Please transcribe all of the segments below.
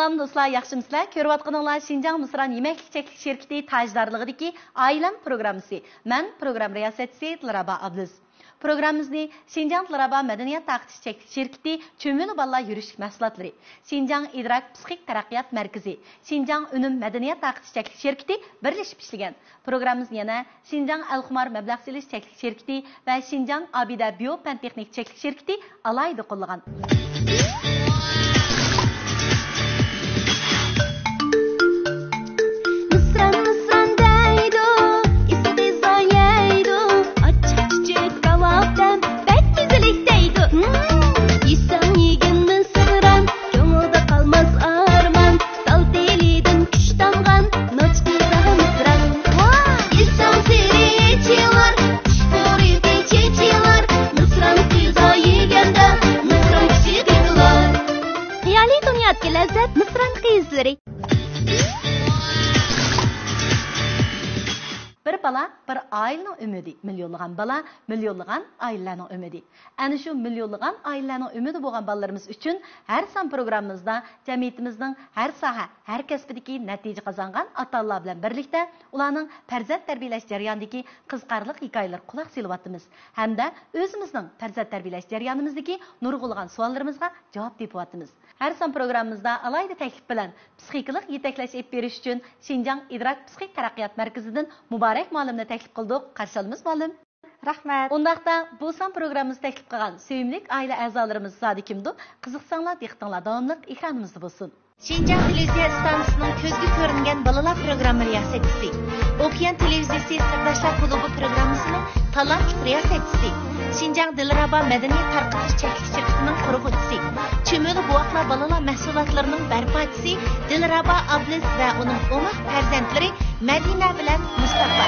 Salam dostlar, yaxşımısızlar? Ko'rayotganinglar Şinjan Misran Yemeklik Cheklik şirketi tajdorligidagi Ailam programmasi. Men program riyosatchisi Dilrabo Ablis. Programmamizni Şinjan Dilrabo Madaniyat Taqtish Cheklik şirketi Cho'mili bolalar yurishlik mahsulotlari, Şinjan idrok psixik taraqqiyot markazi, Şinjan Unum Madaniyat Taqtish Cheklik şirketi birlashib ishlagan. Programmamizni yana Şinjan Al-Xumar mablag' selish cheklik şirketi va Şinjan Abida Biofan texnik cheklik şirketi alayda qo'llagan. Lezzet Mısır'ın kızları. Bir bala, bir ailenin ümidi. Milyonlagan bala, milyonlagan ailenin ümidi. Yani şu milyonlagan ailenin ümidi boğan balalarımız için her san programımızda cemiyetimizin her saha, her kesbideki netice kazangan atalar bilen birlikte ulanın perzat terbiyeleş jarayonidagi kızkarlık hikayeler kulak silyapmiz. Hem de özümüzün perzat terbiyeleş jarayonimizdagi nurg'ulg'an savollarımızga cevap tepyapmiz. Her son programımızda alayda teklif bilen psixikalik yetaklash ep berish uchun Şinjan idrok psixik taraqqiyot markazidan muborak muallimni teklif qildik. Qarshi olamiz muallim. Rahmat. Undaqda bu son programımızda teklif qilgan sevimlik aile a'zolarimiz zodi kimdi? Qiziqsanglar, diqqatinglar davomli ekranimizda bo'lsin. Şinjan televiziya stansiyasining ko'zga ko'ringan bolalar programma riyosatchisi, Okean televiziyasi sirdoshlar klubi programmasining talantli riyosatchisi, Şinjan Dilrabo madaniyat tarqatish cheklik shirkatining qurg'uvchisi, Cho'mili buvoqlar bolalar mahsulotlarining barpochisi Dilrabo Ablis va uning o'mak farzandlari Madina bilan Mustafa.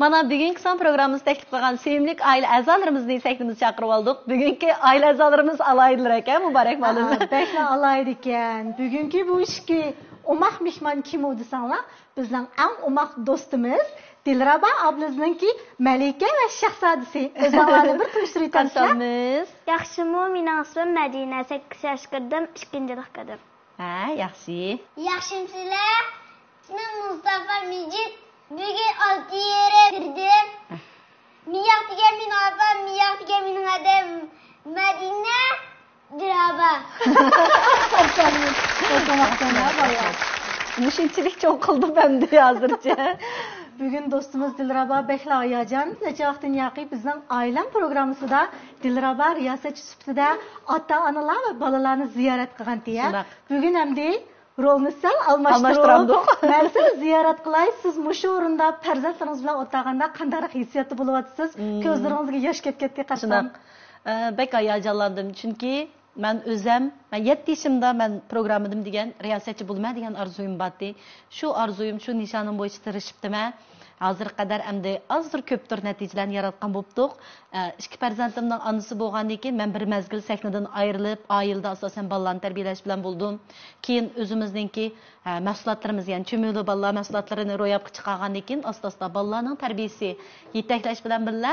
Mana bugungi son programımız teklif qilgan sevimlik aile a'zolarimizni sahnimizga chaqirib oldik. Bugungi aile a'zolarimiz alaydilar ekan, muborak ma'lum. Bekla alaydi ekan. Bugungi bu ishga umaq mehmon kim desanglar, bizning eng umaq do'stimiz Dilrabo Ablisninki Malika va Shahzodasi. O'zlarini bir tanishtirib tanishamiz. Yaxshimi, mening ismim Madina, 8 yoshga kirdim, 2-yil qildim. Ha, yaxshi. Yaxshimsizlar? İsmim Mustafa Mijit. Bugün 6 yere girdim. Miyak diye min abam, miyak diye min adam. Madina Dilrabo. Müşinçilik çok oldu bende hazırca. Bugün dostumuz Dilrabo bekla ayacan. Neçe vaqtin yaqi bizning ailem programmasida Dilrabo riyosatchi sifatida ota-onalar va bolalarni ziyorat qilgan diye. Bugün hem değil rolni sal almashtirib, men sizni ziyorat qilay. Siz mushu o'rinda farzandlaringiz bilan o'tirganda qanday hissiyatda bo'lyapsiz? Ko'zlaringizga yosh kelib ketdi qashqam. Bek hayajonlandim chunki men o'zim 7 yoshimda men programmadim degan riyosatchi bo'lma degan orzuyim bordi. Shu orzuyim, shu nishonim bo'yicha tirishibdiman. Hazır kadar endi azdır köptür neticelerni yaratgan bo'ldik. İki farzandimning onasi bo'lgandan keyin men bir mezgil sahnadan ayrilib, oilada asosan bolalarni tarbiyalash bilan bo'ldim. Keyin o'zimizningki mahsulotlarimiz, ya'ni cho'mili bolalar mahsulotlarini ro'yobga chiqargandan keyin asta-asta bolalarning tarbiyasi yetaklash bilan birga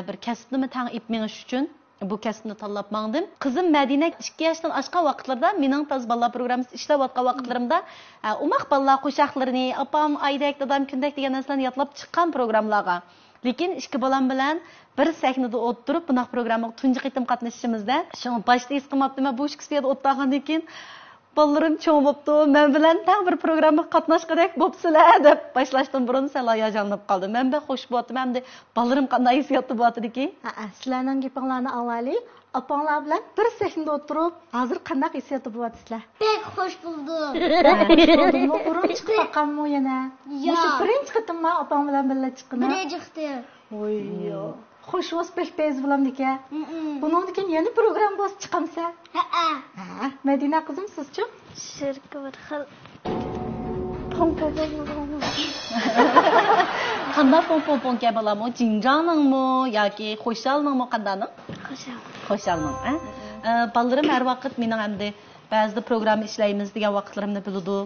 bir kasbni tang ip menish uchun bu kasbni tanlab mangdim. Qizim Madina 2 yoshdan oshgan vaqtlarda mening taz bolalar programmasi ishlayotgan vaqtlarimda umaq bolalar qo'shoqlarini, opam, aydak, dadam, kundak degan narsalarni yodlab chiqqan programmalarga. Lekin 2 bolam bilan bir sahnada o'tirib, bunaq programmaga tunji qitim qatnashishimizda, shu boshda his qilmabdim, bu ishkisida o'tirgandan keyin bolalarım cho'ng bo'pti, men bilan tang bir programma qatnashqadek bo'psizlar deb boshlashdan burun sal hayajonlanib qoldim. Men be xush bo'ptim, hamda bolalarım qanday hissiyatda bo'tdiki? Sizlarning gapinglarni anglaylik. Opanglar bilan bir sahnada o'tirib, hozir qanday hissiyatda bo'lasizlar? Pek xush buldum. Burun chiqib qolganmi yana? Shu birinchi qitimma opang bilan birga chiqqan. Birinchi qitim. Voy yo. Xo'sh, pek bez bo'lamdika. Bundan keyin yana program bo'z chiqamsa? Ha. Madina qizim, sizchi? Shirka bir xil. Qanday pom ke bolammi? Jinjaningmi yoki xo'shalningmi qandaning? Xo'shalning, Bolalarım her vaqt mening hamda ba'zida program ishlaymiz degan vaqtlarimni biladi.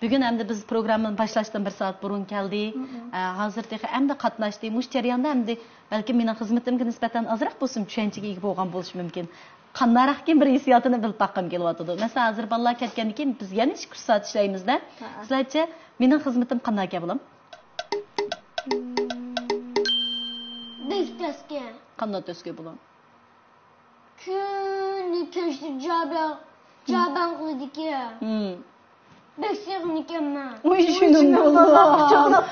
Bugün hem de biz programın başlaştan bir saat burun geldi. Hazır tehi hem de katlaştı. Muş jarayonda hem de belki benim hizmetimge nispeten azroq bo'lsin tushunchaga ega bo'lgan bo'lishi mumkin. Qandaroq kim bir hissiyotini bilib baqqim kelyotdi. Mesela hazır bolalar ketgandan keyin biz yana 2 soat ishlaymiz-da. Sizlarcha mening xizmatim qanday bo'lam? Bektaske. Qanday to'sga bo'lam? Kuni keşti caban kudiki. Beksernikenman. Uy şunun Allah.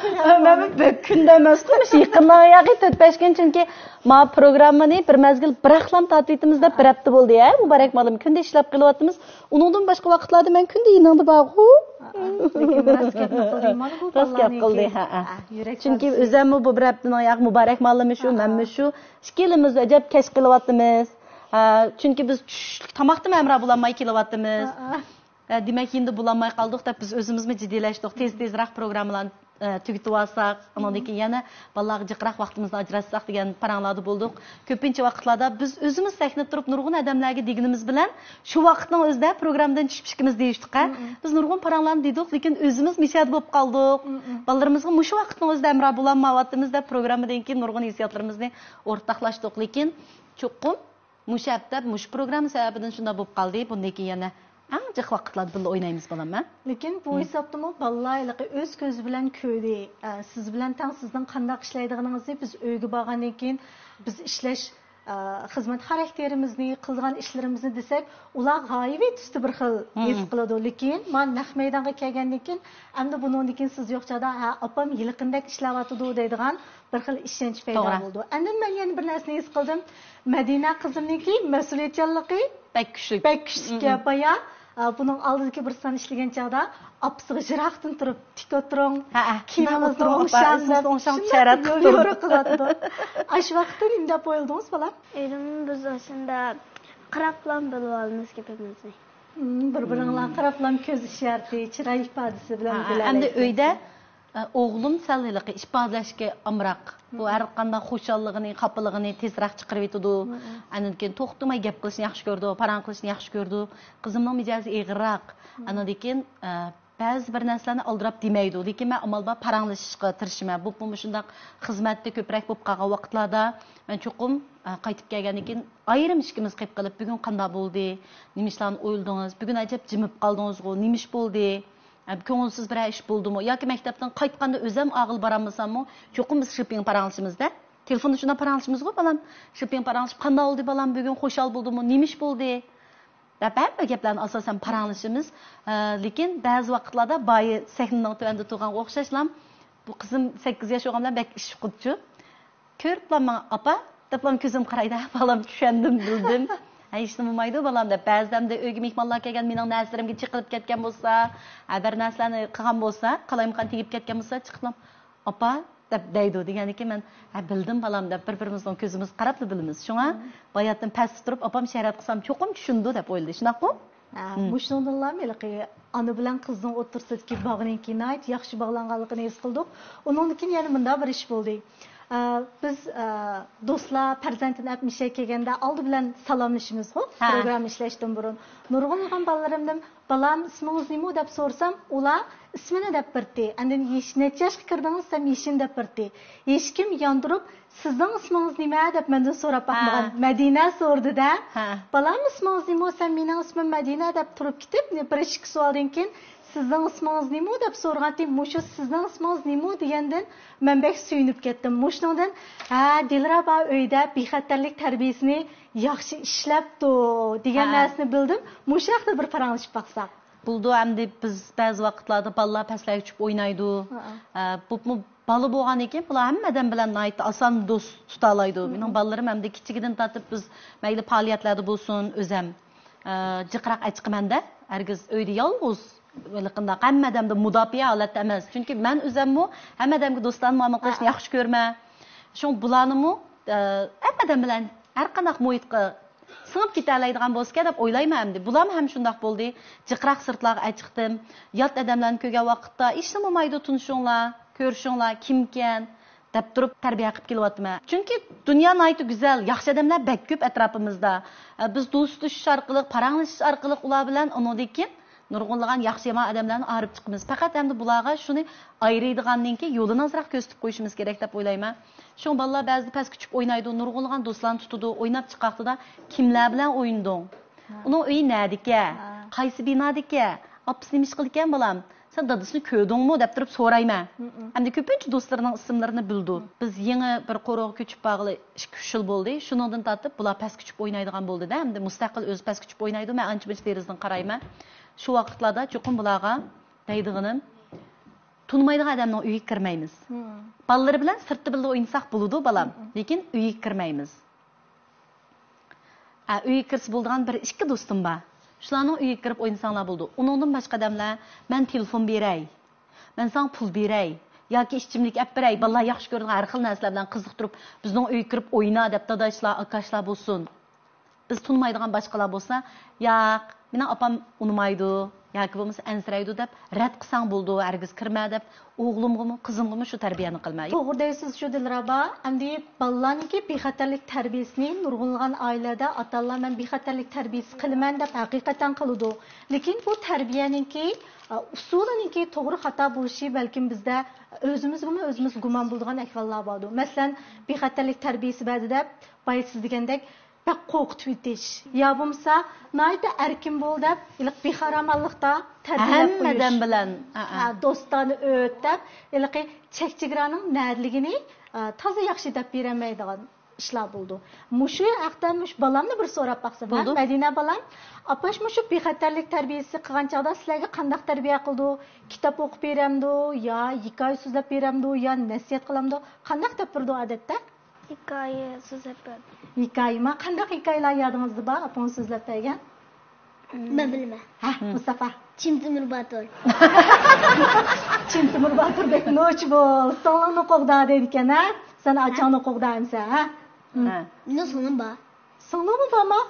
Ben bir kunda emas qilmish, yaqindan yaqi 4-5 kun chunki ma programmani bir mezgil bıraklam tatbitimizde bir hafta bo'ldi ya. Muborak malım kunda ishlab qilyapmiz. Uningdan boshqa vaqtlarda men kunda yiningda bor-ku. Lekin biraz gapni qildingmi bu ballarni? Qildi, ha. Chunki o'zimmi bu bir haftaning oyog'i muborak malimi shu, menmi shu. Ikkilimiz ajab kesh qilyapmiz. Çünkü biz tushlik tomoqni mamra bo'lmay kelyapmiz. Demek endi bulanmay qoldik deb biz o'zimizmi jiddiylashduk. Tez-tezroq programmalarni tugitib olsak, undan keyin yana bolalarga jiqroq vaqtimizni ajratsak degan paranglarda bo'ldik. Ko'pincha vaqtlarda biz o'zimiz sahnada turib nurg'un odamlarga deganimiz bilan shu vaqtning o'zida programmadan tushib chiqimiz deyishdik. Biz nurg'un paranglarni dedik, lekin o'zimiz mishad bo'lib qoldik. Bolalarimizga mushu vaqtning o'zida amra bulanmayapmiz deb programmadan keyin nurg'un hissiyotlarimizni o'rtoqlashdik, lekin cho'qim mushu hafta mush programma sababidan shunday bo'lib qoldi. Bundan keyin yana ancaq vaqtlarda birga o'ynaymiz bolamman. Lekin bu hisobdami bolalar o'z ko'zi bilan ko'rdi. Siz bilan tang sizning qanday ishlaydiganingizni biz uyga borgandan keyin biz ishlash xizmat xarakterimizni, qilgan ishlarimizni desak, ular g'oyibiy tusda bir xil his qiladi. Lekin men naq maydonga kelgandan keyin, endi bundan keyin siz yo'qchada, opam yilqindek ishlayotdi deydigan bir xil ishonch paydo bo'ldi. Endi men yana bir narsani his qildim. Madina qizimniki mas'uliyatchanligi pek kuchli. Pek kuchli baya bunun aldığındaki bir san işlegen çağda apsığı jıraqtın turib tik oturuň. Kiyimimizni oňşan çarat qıladı. Aş vaqtda nimde qoýuldunuz balam? Edim biz aslında qaraplan bilib almamız gepimizni. Bir-biriňle qaraplan köz işareti, çiray ifadesi bilen bilen. Endi öýde oğlum sälliqi ifadeleşke amraq. Bu her qanday xoşallygyny, kapylygyny tezroq chiqarib etdi. Andan keyin to'xtamay gap qilishni yaxshi ko'rdi, parang qilishni yaxshi ko'rdi. Qizimning mijozi eg'iroq. Andan keyin ba'zi bir narsalarni aldirab demaydi. Lekin men amalda paranglashishga tirishaman. Bu shunday xizmatda ko'proq bo'lib qolgan vaqtlarda men cho'qim qaytib kelgandan keyin ayrim ishimiz qilib qilib, bugun qanday bo'ldi? Nima ishlarni o'yladingiz? Bugun ajab jimib qoldingiz-ku, nima ish bo'ldi? Ko'ngilsiz bir ish bo'ldimi yoki maktabdan qaytganda o'zim og'il borammisanmi cho'qim biz shopping paranglashimizda telefonda shuna paranglashimizga balam shopping paranglashib qanday bo'ldi balam bugun xushal bo'ldimi nima ish bo'ldi deb hamma gaplarni asosan paranglashimiz lekin ba'zi vaqtlarda boyi sahnaning tuanda turgan o'xshashlam bu qizim 8 yosh bo'lgan bilan bak ish qutchi ko'rib bilan opa deb ko'zim qaraydi balam tushundim bildim hech nima bo'lmaydi balam deb ba'zida uyga mehmonlar kelgan mening narslarimga chiqilib ketgan bo'lsa bir narsalarni qilgan bo'lsa qalayimqan tegib ketgan bo'lsa chiqib opa deb deydi degan ekan men bildim balam deb bir-birimizning ko'zimiz qarab bilamiz shunga bayatdan pastda turib opam shayrat qilsam cho'qim tushundi deb o'yladi shunaqmi Muşnunlar melqi ana bilan qizning o'tirsidagi bog'ninki nayt yaxshi bog'langanligini his qildik. Undan keyin yana bunda bir ish bo'ldi. Biz do'stlar farzandini apmisha kelganda oldi bilan salomlashimiz ku program ishlashdan burun. Nurg'un bolalarimdan balam ismingiz nima deb so'rsam, ular ismini deb birdi. Andan necha yoshga kirdingiz desam yeshin deb birdi. Hech kim yondirib sizning ismingiz nima deb mendan so'rab bakmagan. Madina so'rdi-da. Balam ismingiz nima desam mening ismim Madina deb turib ketib, bir ikki savoldan keyin sizning ismingiz nima deb so'rgandim. Mushu sizning ismingiz nima degandan men bek suyunib ketdim. Mushundan Dilraba uyda bexatarlik tarbiyasini yaxshi ishlabdi degan narsani bildim. Mushu haqda bir paranglashib baqsaq. Buldu hamda biz ba'zi vaqtlarda bolalar pastlarga tushib o'ynaydi. Bu bola bo'lgan ekan, bular hammadan bilan oson do'st tuta oladi. Mening bolalarim hamda kichigidan tortib biz mayli faoliyatlarda bo'lsin, o'zim jiqroq aytqimanda, hargiz uyda yolg'iz Qanda hammadamda mudofaa holatda emas. Chunki men o'zimmi hammadamga do'stlarni muomala qilishni yaxshi ko'raman. Shu bularnimi hammadam bilan har qanday muhitga singib keta oladigan bo'lsa deb o'ylayman endi. Bularmi ham shunday bo'ldi. Jiqroq sirtlarga chiqdim. Yot odamlarni ko'rgan vaqtda ishni bo'lmaydi tunishinglar, ko'rishinglar, kimkan deb turib tarbiya qilib kelyapman. Chunki dunyo nihoyat go'zal, yaxshi odamlar bak ko'p atrofimizda. Biz do'st tutishish orqali, paranglashish orqali ular bilan undan keyin nurg'unlagan yaxshi yomon odamlarni arib chiqamiz. Faqat endi bularga shuni ayıraydigandan keyin yo'lini azroq ko'rsatib qo'yishimiz kerak deb o'ylayman. Shu bolalar ba'zida past kuchib o'ynaydi, nurg'unlagan do'stlarni tutadi, o'ynab chiqaqtida kimlar bilan o'yinding? Uning uyi nadika? Qaysi binodika? Apis nima ish qilgan bolam? Sen dadasini ko'rdingmi deb turib so'rayman. Endi ko'pincha do'stlarining ismlarini bildi. Biz yangi bir qo'rg'o ko'chib bag'li 2-3 yil bo'ldi. Shuningdan tortib bular past kuchib o'ynaydigan bo'ldi-da. Endi mustaqil o'zi past kuchib o'ynaydi. Men ancha-muncha derizdan qarayman. Shu vaqtlarda cho'qim bularga deydiganim tunmaydigan odamning uyiga kirmaymiz. Balları bilan sirtda birga o'ynasak bo'ladi balam, lekin uyiga kirmaymiz. Uyiga kirsa bo'ladigan bir ikki do'stim bor. Shularning uyiga kirib o'ynasanglar bo'ldi. Uningdan boshqa odamlar men telefon beray, men sana pul beray yoki ichimlik olib beray, bolalar yaxshi ko'radigan har xil narsalar bilan qiziqtirib bizning uyga kirib o'yna deb dadashlar, akashlar bo'lsin. Biz tunmaydigan boshqalar bo'lsa, yo'q, meni opam unmaydi yoki bo'lmasa ansiraydi deb rad qilsang bo'ldi, hargiz kirma deb o'g'limgami, qizimgami shu tarbiyani qilmay. To'g'ri deysiz shu Dilraba, endi bolalarniki bexatarlik tarbiyasini nurg'unlagan oilada ota-onalar men bexatarlik tarbiyasi qilaman deb haqiqatan qiladi. Lekin bu tarbiyaniki usuliniki to'g'ri xato bo'lishi balkim bizda o'zimiz gumon bo'lgan ahvollar bor. Masalan, bexatarlik tarbiyasi ba'zida siz degandek bak qo'rqitib etish yo bo'lmasa nayda erkin bo'l deb iliq bexaramonlikda tarbiyalab qo'yish hammadan bilan do'stlarni o'tib iliq chek-chegaraning nadligini toza yaxshi deb bermaydigan ishlar bo'ldi. Mushu haqda balamni bir so'rab baqsam, Madina balam, apash mushu bexatarlik tarbiyasi qilgan chog'da sizlarga qanday tarbiya qildi? Kitob o'qib beramdi, yo hikoya so'zlab beramdi, yo nasihat qilamdi? Qanday deb turdi odatda? Hikoya so'zlab berdi. Hikoyami qanday hikoyalar yodingizda bor? Apang so'zlab bergan? Men bilmayman. Ha, Mustafa. Chimtimur Batur. Chimtimur Baturbek noch bo'l. Sonini qo'g'da dedi ekan-a? Sen achani qo'g'damsan, ha? Ne sonum bor? Sonimi bormi?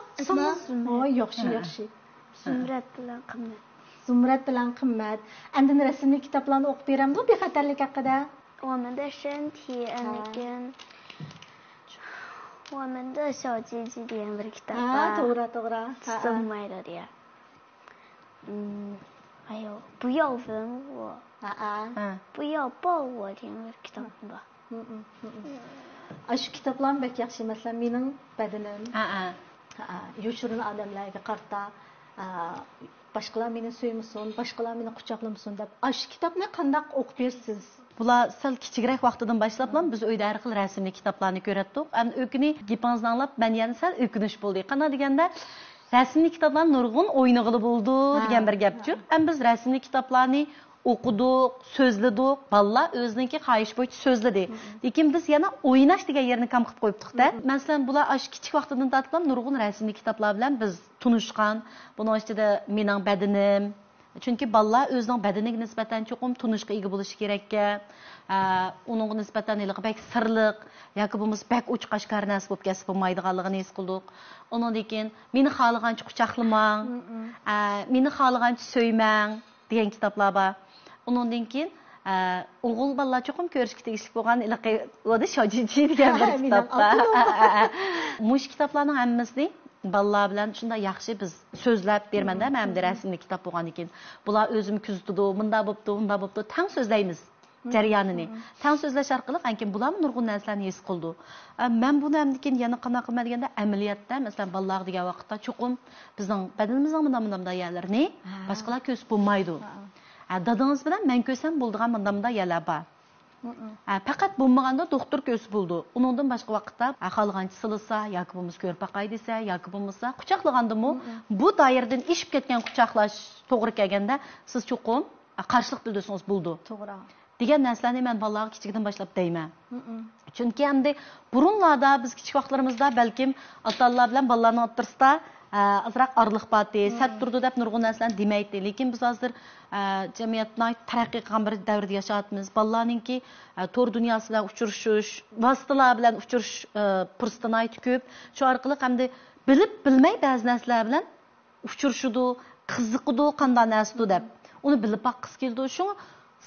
Voy, yaxshi. Zumrat bilan qimmat. Zumrat bilan qimmat. Endi rasmli kitoblarni o'qib beramdi bexatarlik haqida. 我们的身体我们的小鸡鸡点 bir kitap var. To'g'ri. Sığmaydı diye. 还有不要吻我，不要抱我点 bir kitap var. Shu kitoblarni bek yaxshi, masalan, mening badanim. Yoshirin odamlarga qarta boshqalar meni so'ymasin, boshqalar meni quchoqlamasin deb. Shu kitobni qanday o'qib bersiz? Bular sal kichikroq vaqtidan boshlab biz uyda har xil rasmli kitoblarni ko'ratdik. Endi o'kini gapingizni anglab, men yana sal o'kinish bo'ldi. Qana deganda rasmli kitoblar nurg'un o'ynag'ili bo'ldi degan bir gapchi. Ham biz rasmli kitoblarni o'qidik, so'zladik, bolalar o'ziniki xohish bo'yicha so'zladi. Lekin biz yana o'ynash degan yerni kam qilib qo'yibdik-da. Masalan, bular ash kichik vaqtidan tortib nurg'un rasmli kitoblar bilan biz tunishgan. Buning ichida mening badanim. Chunki bolalar o'zining badaniga nisbatan cho'qim tunishga ega bo'lishi kerak-ka. Uningga nisbatan bak sirliq yoki bo'lmasa bak o'chqashkar narsa bo'lib kelsa bo'lmaydiganligini his qildik. Undan keyin meni xohlagancha quchoqlamang, meni xohlagancha so'ymang degan kitoblar bor. Undan keyin o'g'il bolalar cho'qim ko'rishga tegishli bo'lgan o'da shojiji degan bir kitob bor. Mush kitoblarning hammasini bolalar bilan shunday yaxshi biz so'zlab bermanda, men de rasmli kitob bo'lgan ekan. Bular o'zim kuzatdi, bunda bo'pti, tang so'zlaymiz jarayonini. Tang so'zlash orqali lekin bular nurg'un narsalarni his qildi. Men buni hamdikin yana qana qilma deganda amaliyotda, masalan, bolalar degan vaqtda cho'qim bizning badanimizning bunday yerlarni boshqalar ko'rib bo'lmaydi. Dadangiz bilan men ko'rsam bo'ladigan bunday yerlar bor. Faqat bo'lmaganda doktor ko'rib bo'ldi. Uningdan boshqa vaqtda xohlagancha silisa yoki bo'lmasa ko'rpaqay desa yoki bo'lmasa quchoqlagandimi, bu doiradan ishib ketgan quchoqlash to'g'ri kelganda siz cho'qim qarshilik bildirsangiz bo'ldi. To'g'ri. Degan narsalarni men bolalarga kichikdan boshlab deyman. Chunki endi burunlarda biz kichik vaqtlarimizda balkim ota-onalar bilan bolalarning o'rtasida azroq orliq botdi, sat turdi deb nurg'un narsalarni demaydi. Lekin biz hozir jamiyatni taraqqiy qilgan bir davrda yashayapmiz. Bolalarningki to'r dunyosi bilan uchrashish, vositalar bilan uchrashish fursatini ko'p. Shu orqali hamda bilib bilmay ba'zi narsalar bilan uchrashidi, qiziqidi, qanday narsa deb. Uni bilib boqqisi keldi. Shu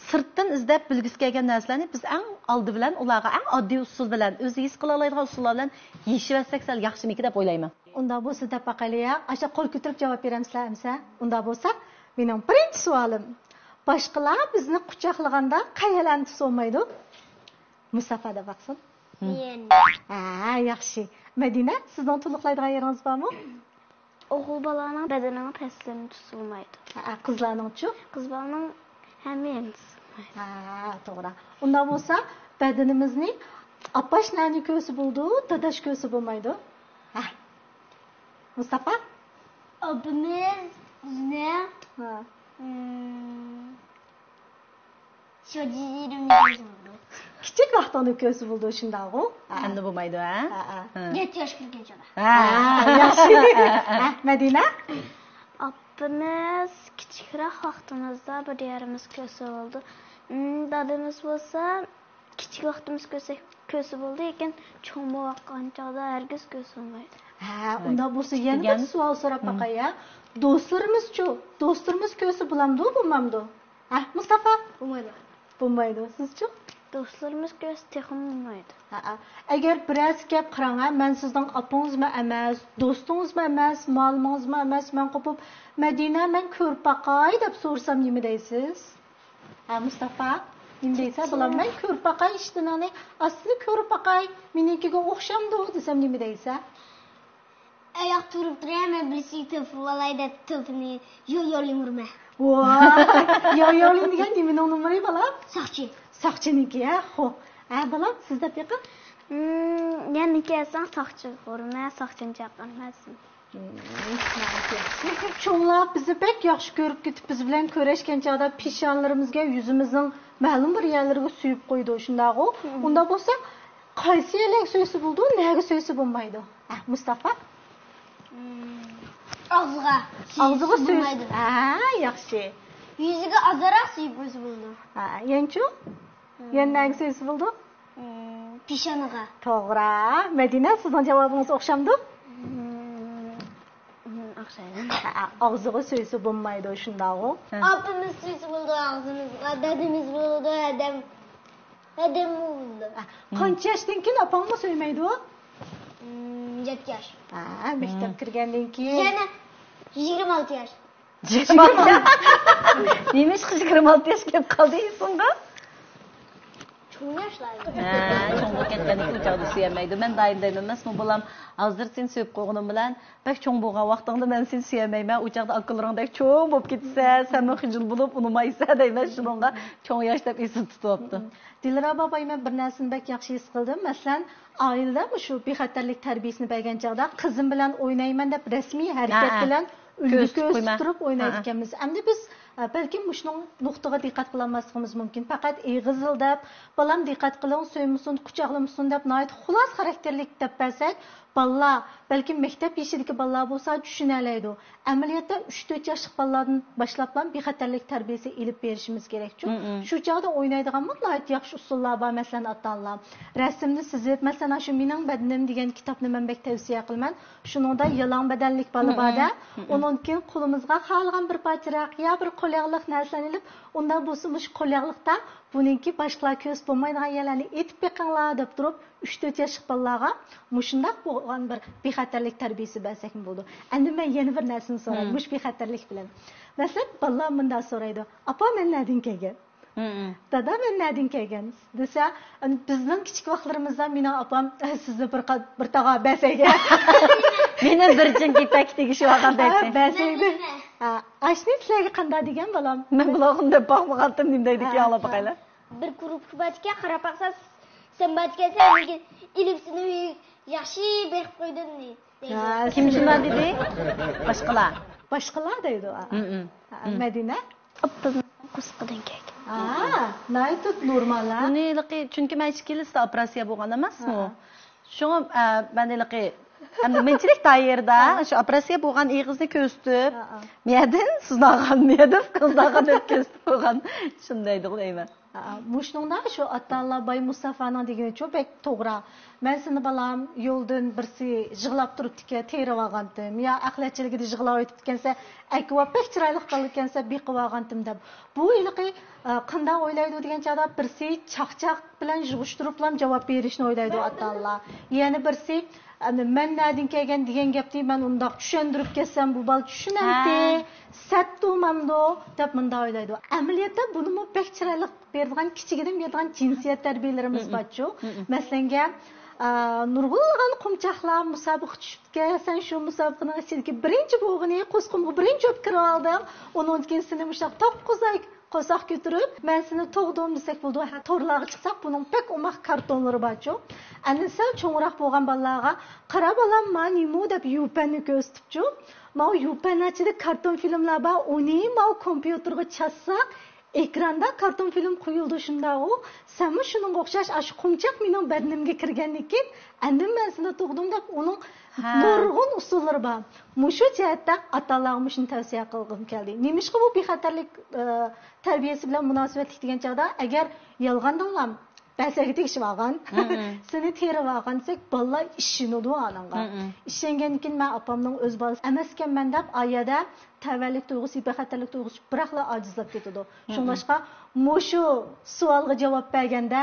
sirtdan izlab bilgisi kelgan narsalarni biz eng oldi bilan ularga eng oddiy usul bilan o'zi his qila oladigan usullar bilan yeshirsak sal yaxshimiki deb o'ylayman. Unda bo'lsa deb baqaliya, asha qo'l ko'tarib javob beramsizlar, amsa? Unda bo'lsa Benim birinci sualım. Başkalar bizni quchoqlaganda qayalarni tusa olmaydi? Mustafa baksın. Men. Yaxshi. Madina, sizning to'liqlaydigan yeringiz bormi? O'g'il bolaning badanining pastlarini tusa olmaydi. Qizlarning-chi? Qiz bolaning hammasini tusa olmaydi. To'g'ri. Unda bo'lsa, badanimizning apash nani ko'si bo'ldi, dadash ko'si bo'lmaydi. Mustafa? Opamiz bizni shojirim bo'ldi. Kichik vaqtda ko'si bo'ldi shunday-ku. Endi bo'lmaydi, ha? 7 yosh kirgancha. Yaxshi. Madina? Opamiz kichikroq vaqtimizda 1,5 ko'si bo'ldi. Dadamiz bo'lsa kichik vaqtimiz ko'si bo'ldi, lekin cho'ng bo'lgan chog'da hargiz ko'si bo'lmaydi. Unda bo'lsa yana bir savol so'rab baqay-ya. Do'stlarimiz-chi? Do'stlarimiz ko'si bo'lamdi, bo'lmamdi? Mustafa? Bo'lmaydi. Bo'lmaydi. Siz-chi? Do'stlarimiz ko'zi texim bo'lmaydi. Agar biroz gap qarang, men sizning opangizmi emas, do'stingizmi emas, ma'lumingizmi emas, men qopib Madina men ko'rib baqay deb so'rsam nima deysiz? Mustafa, nima deysa, bular men ko'rib baqay ishtinani, asli ko'rib baqay, menikiga o'xshamdi desam nima deysa? Oyoq turib turaman, birisi to'polay deb to'pni yo'l urma. Yo'l degan nima nomeri bola? Soqchi. Soqchiniki, xo'p. Bolam, sizda piqi? Yani kelsan soqchi urma, soqchini chaqirmasin. Cho'nglar bizni pek yaxshi ko'rib ketib, biz bilan ko'rishgan chog'da peshonlarimizga, yuzimizning ma'lum bir yerlariga suyib qo'ydi, shunday-ku. Unda bo'lsa, qaysi yerga so'ysi bo'ldi, nega so'ysi bo'lmaydi? Mustafa? Og'ziga. Og'ziga so'ysi. Yaxshi. Yuziga ozroq suyib o'zi bo'ldi. Yanchu? Yanagi so'ysi bo'ldi? Peshoniga. To'g'ri. Madina, sizning javobingiz o'xshamdi? O'xshaydi. Og'ziga so'ysi bo'lmaydi, shunday-ku. Opamiz so'ysi bo'ldi og'zimizga, dadamiz bo'ldi, adam bo'ldi. Qancha yoshdan keyin opangmi so'ymaydi u? 7 yosh. Maktab kirgandan keyin. Yana 26 yosh. 26 yosh. Nima ish 26 yosh kelib qoldingizda? Cho'ng yoshlarda. Cho'ng bo'lib ketgandan keyin uchoqda suyamaydi. Men doim emasmi, bolam, hozir sen suyib qo'yganim bilan, bak cho'ng bo'lgan vaqtingda men seni suyamayman. Uchoqda aqllaringdek cho'ng bo'lib ketsa, sen xijil bo'lib unumaysa deyman, shuningga cho'ng yosh deb esib tutyapti. Dilrabo bobay men bir narsani bak yaxshi his qildim. Masalan, oilada shu bexatarlik tarbiyasini bergan chog'da qizim bilan o'ynayman deb rasmiy harakat bilan ko'z turib o'ynayotganmiz. Endi biz balki shuning nuqtaga diqqat qilmasligimiz mumkin. Faqat eg'izildab, bolam diqqat qiling, so'ymasin, quchoqlamasin deb noyat xulos xarakterlik deb bersak, bolalar, balki maktab yoshidagi bolalar bo'lsa tushunalaydi. Amaliyotda 3-4 yoshli bolalardan boshlab ham bexatarlik tarbiyasi ilib berishimiz kerak. Shu chog'da o'ynaydigan noyat yaxshi usullar bor, masalan, ota-onalar. Rasmni sizib, masalan, shu mening badanim degan kitobni men bek tavsiya qilaman. Shuningda yalang badanlik bola borda, undan keyin qo'limizga xohlagan bir parcharoq yo bir qo'laqliq narsani ilib, undan bo'lsa shu qo'laqliqda buningki boshqa ko'z bo'lmaydigan yerlarni etib beqinglar deb turib 3-4 yoshli bolalarga mushundaq bo'lgan bir bexatarlik tarbiyasi bersak bo'ldi. Endi men yana bir narsani so'rayman, mush bexatarlik bilan. Masalan, bolalar bunday so'raydi: "Apa, men nerdan kelgan?" Dada, men nerdan kelgan? Desa, bizning kichik vaqtlarimizda mening opam sizni bir tog'a basaga. Meni bir jin kepak tegishi olgan debdi. Basaydi. Ashni sizlarga qanday degan bolam? Men bularni deb boqmagandim, nima deydi-ki, olib boqaylar. Bir guruh batga qarab baqsangiz, sen batga sen ilibsini yaxshi berib qo'ydin deydi. Kim shunday dedi? Boshqalar. Boshqalar deydi. Madina? Qusqidan kelgan. Naytib normalar. Buniliqi, chunki men ishkilisda operatsiya bo'lgan emasmi? Shunga meniliqi endi menchilik tayerda shu operatsiya bo'lgan eg'izni ko'stib, miyadin siznagan, miyadin qiznagan deb ko'stib qo'ygan. Shunday deyman. Mushuningda shu Atalloh Boy Mustafaning degani cho'pek to'g'ri. Men seni balam yo'ldan birsi yig'lab turibdi-ki, terib olgandim. Ya axlatchiligida yig'lab o'tib ketgansa, akva pek chiroyli qilgansa, biqib olgandim deb. Bu yilqi qanday o'ylaydi degan chog'da birsi chaqchaq bilan yig'ishtirib ham javob berishni o'ylaydi Atalloh. Yana birsi men nereden kelgan degan gapni men undaq tushundirib kelsam bu bal tushunamdi, sattumamdi deb munda o'ylaydi. Amaliyotda buni mu pek chiroyli beradigan kichigidan beradigan jinsiyat tarbiyalarimiz borchu. Masalan, nurg'ulg'an qumchoqlar musobaqa tushibdi. Sen shu musobaqaning ichidagi birinchi bo'g'ini qo'sqimga birinchi o'p kirib oldim. Undan keyin seni mushaq 9 oy qo'saq ko'tarib, men seni tug'dim desak bo'ldi. To'rlarga chiqsak, buning pek umaq kartonlari borchu. Endi sal cho'ngroq bo'lgan bolalarga qara bolam, men nima deb yupanni ko'rsatibchu. Men yupanning ichida karton filmlar bor. Uni men kompyuterga chassak, ekranda karton film qo'yildi shunda u. Sen shunga o'xshash shu qumchoq mening badnimga kirgandan keyin, endi men seni tug'dim deb uning nurg'un usullari bor. Mushu jihatda atalarga shuni tavsiya qilgim keldi. Nemishqa bu bexatarlik tarbiyasi bilan munosabatli degan chog'da agar yolg'ondan ham basaga tegishib olgan, seni terib olgan desak, bolalar ishonadi ananga. Ishongandan keyin men opamning o'z bolasi emaskanman deb oyada tavallik tuyg'usi, bexatarlik tuyg'usi biroqla ojizlab ketadi. Shuningga mushu savolga javob berganda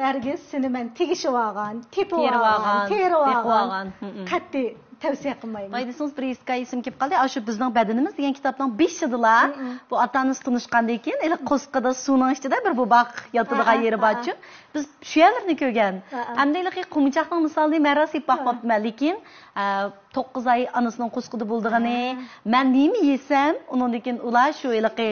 hargiz seni men tegishib olgan, tepib olgan, terib olgan qat'iy tavsiya qilmayman. Maydasınız bir isim kelib qoldi. Shu bizning badanimiz degan kitobning 5-idilar. Bu atanız tunishgandan keyin ele qo'sqida suvning ichida bir bobaq yotadigan yeri borchu. Biz shu yerlarni ko'rgan. Amdayliqi qumchoqning misolini marasib baxmabman, lekin 9 oy anasining qo'sqida bo'ldigani, men nima yesam, undan keyin ular shu eliqi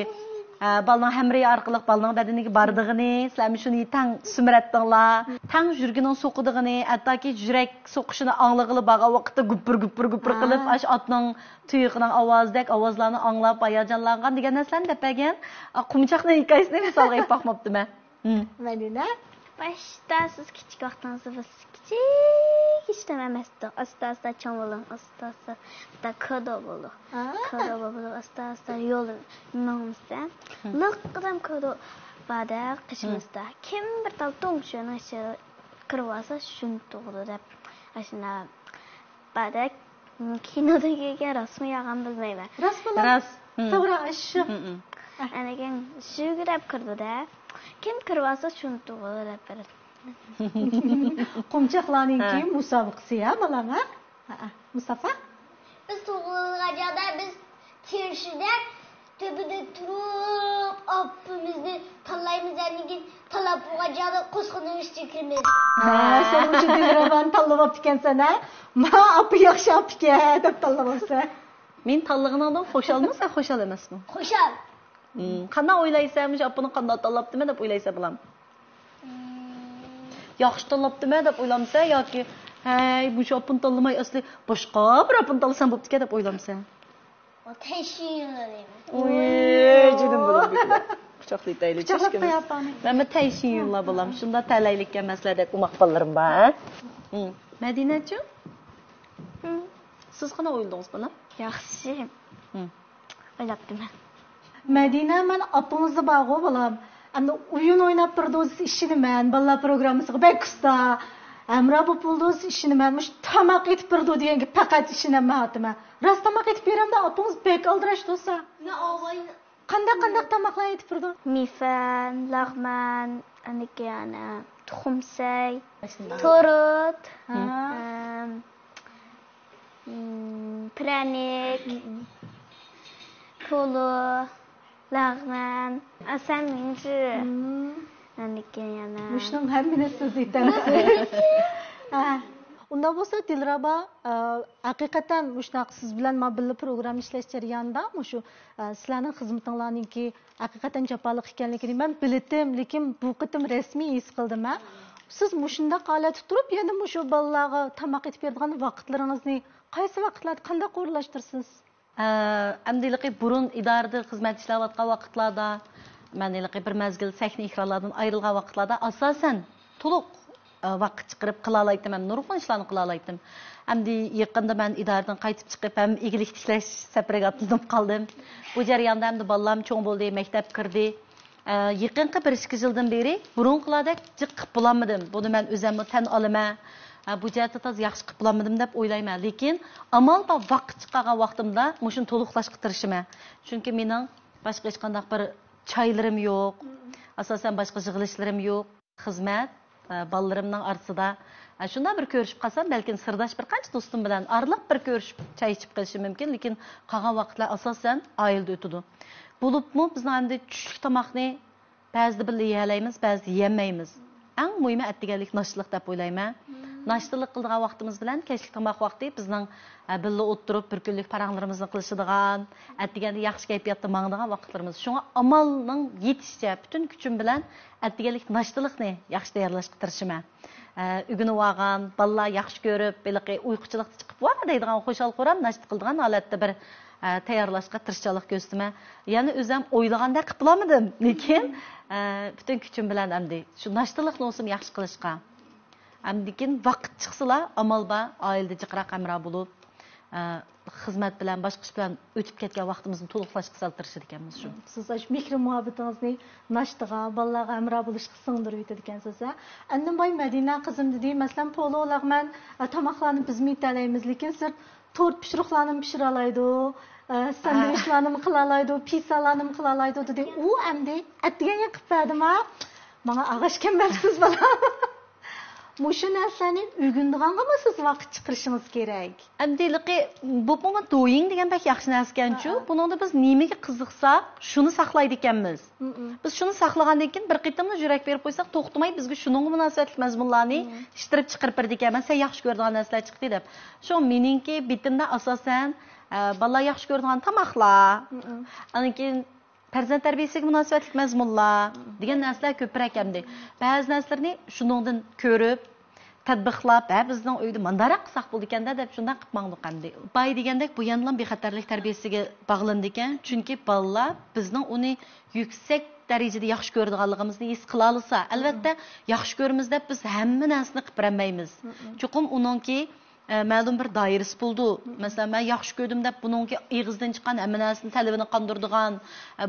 balning hamri orqali balning badaniga bordigini, sizlar shuni tang sumratdinglar, tang yurgining so'qidigini, hattoki yurak so'qishini anglag'ili bo'lgan vaqtda gupur qilib, ash otning tuyuqining ovozdek ovozlarni anglab hayajonlangan degan narsalarni deb bergan. Qumchoqning hikoyasini misolga aytib baxmabdiman. Madina, başta siz kichik vaqtingizni biz kichik emasdi. Asta cho'ng'iling, asta da kodo bo'ldi. Kodo bo'ldi, asta yo'l mangsa. Liqdam kodo bada qishimizda. Kim bir tal to'ngshini kirvasa shuni to'g'ri deb. Ashuna bada kinodagi rasmi yag'am bilmayman. Rasmlar. To'g'ri, shu. Anagan shugirab kirdi-da. Kim kirvasa shuni to'g'ri deb beradi. Qumchoqlarningki musobaqasi ya balama. Mustafa? Biz tug'ilganda biz terishida tepida turib, opimizni tanlaymiz, keyin talab bo'lganda qo'sqinning ichiga kiramiz. Sen uchun dilraban tanlab olibsan, ha? Ma opi yaxshi opika deb tanlab olsa. Men tanlig'indan xo'shalmasa, xo'shal emasmi? Xo'shal. Qanday o'ylaysan, shu opini qanday tanlabdimi deb o'ylaysa bilam. Yaxshi tanlabdimi deb o'ylamsa yoki hey bu opini tanlamay asli boshqa bir opini tanlasam bo'pti deb o'ylamsa. O teşhirlayman. Oy, jinim bo'lib ketdi. Quchoqli tayli Quchoqlab qo'yapman. Men tayshiylar bo'lam. Shunda talaylikka masaladek umaqpalarim bor. Madinachi? Siz qana o'yladingiz buni? Yaxshi. O'ylabdim. Madina, men opingizni bag'o bo'lam. Endi o'yin o'ynab turdiz ishiniman, bolalar programmasiga bek usta. Amra bu puldoz ishiniman, mush tamoq etib turdi deganga faqat ishinaman atma. Rost tamoq etib beramda opingiz bek aldirash do'sa. Ne avay Qanday tamoqlar etib turdi? Mifan, lag'man, anikana, tuxumsay, torot, pranik, polo, lag'man, asaminchi. Anikana. Mushning hammini siz aytasiz. Unda bo'lsa Dilraba haqiqatan mushnaq siz bilan men birga program ishlash jarayonida shu sizlarning xizmatinglarningki haqiqatan jafoliq ekanligini men bildim, lekin bu qitim rasmiy his qildim. Siz mushunda qolatib turib, yana shu bolalarga tamoq etib beradigan vaqtlaringizni qaysi vaqtlarda qanday qo'llashtirsiz? Amdiliqi burun idorada xizmat ishlayotgan vaqtlarda, meniliqi bir mezgil sahna ekranlardan ayrılgan vaqtlarda asosan to'liq vaqt chiqarib qila olaydim, men nurg'un ishlarni qila olaydim. Endi yaqinda men idoradan qaytib chiqib, ham igilik ishlash safariga atlanib qoldim. Bu jarayonda endi bolalarim cho'ng bo'ldi, maktab kirdi. Yaqinqi 1-2 yildan beri burunqilardek jiqib bo'lmadim. Buni men o'zimni tan olaman. Bu jihatda toz yaxshi qilib bo'lmadim deb o'ylayman. Lekin amal va vaqt chiqqan vaqtimda mushuni to'liqlashga tirishaman. Chunki mening boshqa hech qanday bir çaylarım yo'q. Asosan boshqa yig'ilishlarim yo'q. Xizmat balalarimning orasida Shunda bir ko'rishib qolsam, balkim sirdosh bir qancha do'stim bilan aralab bir ko'rishib choy ichib qolishim mumkin, lekin qolgan vaqtlar asosan oilada o'tadi. Bo'libmi bizning endi tushlik tomoqni ba'zida birga yeyalaymiz, ba'zida yemaymiz. Eng muhimi atdiganlik noshliq deb o'ylayman. Noshliq qilgan vaqtimiz bilan kechlik tomoq vaqti bizning birga o'tirib bir kunlik paranglarimizni qilishadigan, atdiganda yaxshi kayfiyatda mangdigan vaqtlarimiz. Shunga amalning yetishicha bütün kuchim bilan atdiganlik noshliqni yaxshi tayyorlashga tirishaman. Ügünüp alğan, balalar yaxşı görüp, belə uyquçılıqda çıxıb var deydigan xoşal qoram, naşt qıldıgan holatda bir tayyorlashga tirishchilik ko'rsataman. Ya'ni o'zim o'ylaganda qilib bo'lmadim, lekin bütün kuchim bilan amdi shu nashtilikni o'zim yaxshi qilishga. Amdikin vaqt chiqsalar, amal ba oilada jiqraq amra bo'lib, xizmat bilan, boshqa ish bilan o'tib ketgan vaqtimizni to'liqlashga saltirishir ekanmiz shu. Siz shu mehr muhabbatingizni nashtiga, balalarga amra bo'lishga singdirib yetadi ekansiz. Andan boy Madina qizim dedi, masalan, pololar men tomoqlarni biz metalaymiz, lekin siz tort pishiriqlarni pishira oladi, sandvichlarni qila oladi, pizzalarni qila oladi dedi. U endi atdiganga qilib berdimi? Menga ag'ashgan baxtsiz bola. Muşu narsani uygundiganga siz vaqt chiqarishingiz kerak. Amdiliqi bu moment doing degan bak yaxshi narsa ekan-ku. Buningda biz nimaga qiziqsak, shuni saqlaydi ekanmiz. Biz shuni saqlagandan keyin bir qitimni yurak berib qo'ysak, to'xtamay bizga shuningga munosabatli mazmunlarni ishtirib chiqarib berdi ekanman. Sen yaxshi ko'radigan narsalar chiqdi deb. Shu meningki bitimda asosan balalar yaxshi ko'radigan tamoqlar. Undan keyin farzand tarbiyasiga munosabatli mazmunlar degan narsalar ko'proq hamdi. Ba'zi narsalarni shuningdan ko'rib, tadbiqlab, bizning uyda mandara qilsak bo'ldi ekanda deb shunday qilib mangduq hamdi. Bay degandek bu yandan bexatarlik tarbiyasiga bog'landi ekan, chunki balalar bizning uni yuksak darajada yaxshi ko'radiganligimizni his qila olsa, albatta yaxshi ko'ramiz deb biz hamma narsani qilib bermaymiz. Chuqum uningki ma'lum bir doirasi bo'ldi. Masalan, men yaxshi ko'rdim deb buningki ig'izdan chiqqan hamma narsani talabini qondirdigan,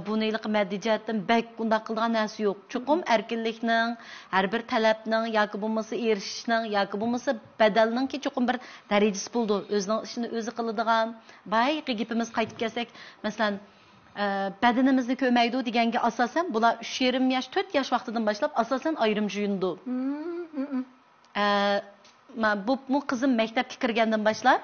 buniylik maddijiatdan bak undaq qildigan narsa yo'q. Chuqum erkinlikning, har bir talabning yoki bo'lmasa erishishning yoki bo'lmasa badalningki chuqum bir darajasi bo'ldi. O'zining ishini o'zi qiladigan. Bayqi gapimiz qaytib kelsak, masalan, badanimizni ko'maydi deganga asosan bular 3,5 yosh, 4 yosh vaqtidan boshlab asosan ayrim juyundi. Bu qizim maktabga kirgandan boshlab